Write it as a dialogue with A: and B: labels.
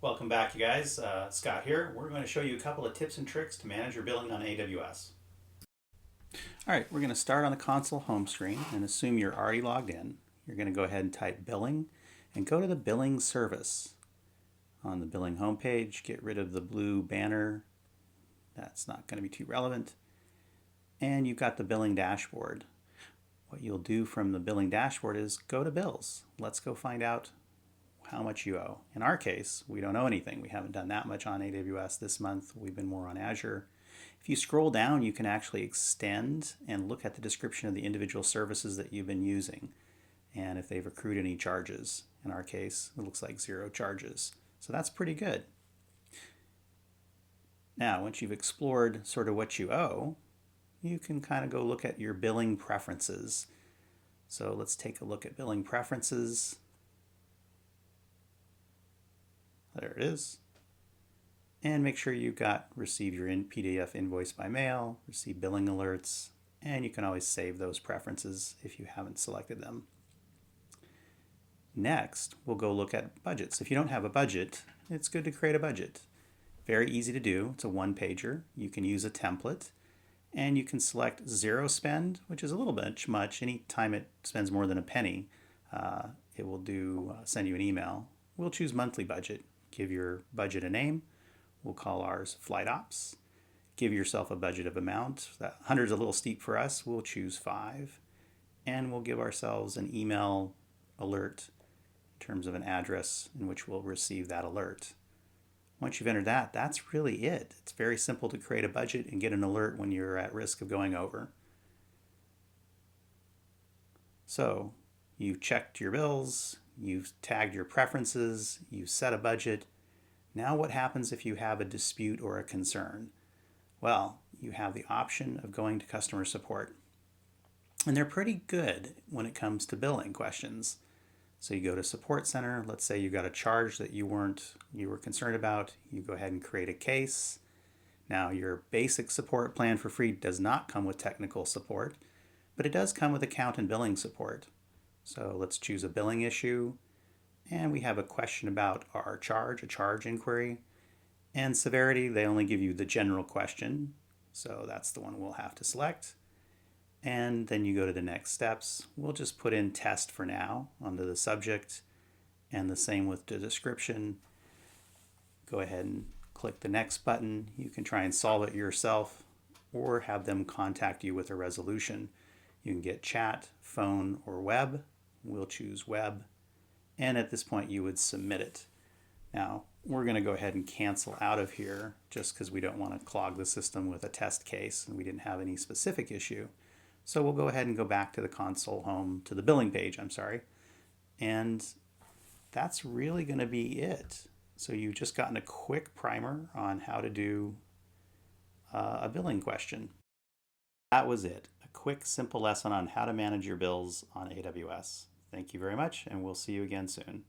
A: Welcome back, you guys. Scott here. We're going to show you a couple of tips and tricks to manage your billing on AWS. All right, we're going to start on the console home screen and assume you're already logged in. You're going to go ahead and type billing and go to the billing service. On the billing homepage, get rid of the blue banner. That's not going to be too relevant. And you've got the billing dashboard. What you'll do from the billing dashboard is go to bills. Let's go find out how much you owe. In our case, we don't owe anything. We haven't done that much on AWS this month. We've been more on Azure. If you scroll down, you can actually extend and look at the description of the individual services that you've been using and if they've accrued any charges. In our case, it looks like 0 charges. So that's pretty good. Now, once you've explored sort of what you owe, you can kind of go look at your billing preferences. So let's take a look at billing preferences. There it is. And make sure you've got receive your PDF invoice by mail, receive billing alerts, and you can always save those preferences if you haven't selected them. Next, we'll go look at budgets. If you don't have a budget, it's good to create a budget. Very easy to do. It's a one-pager. You can use a template, and you can select 0 spend, which is a little bit much. Anytime it spends more than a penny, it will send you an email. We'll choose monthly budget. Give your budget a name. We'll call ours Flight Ops. Give yourself a budget of amount. That 100 is a little steep for us. We'll choose 5. And we'll give ourselves an email alert in terms of an address in which we'll receive that alert. Once you've entered that, that's really it. It's very simple to create a budget and get an alert when you're at risk of going over. So you've checked your bills, you've tagged your preferences, you've set a budget. Now what happens if you have a dispute or a concern? Well, you have the option of going to customer support. And they're pretty good when it comes to billing questions. So you go to Support Center. Let's say you got a charge that you were concerned about. You go ahead and create a case. Now your basic support plan for free does not come with technical support, but it does come with account and billing support. So let's choose a billing issue, and we have a question about our charge, a charge inquiry. And severity, they only give you the general question, so that's the one we'll have to select. And then you go to the next steps. We'll just put in test for now under the subject, and the same with the description. Go ahead and click the next button. You can try and solve it yourself or have them contact you with a resolution. You can get chat, phone, or web. We'll choose web. And at this point, you would submit it. Now, we're going to go ahead and cancel out of here just because we don't want to clog the system with a test case and we didn't have any specific issue. So we'll go ahead and go back to the console home, to the billing page, and that's really going to be it. So you've just gotten a quick primer on how to do a billing question. That was it. A quick, simple lesson on how to manage your bills on AWS. Thank you very much, and we'll see you again soon.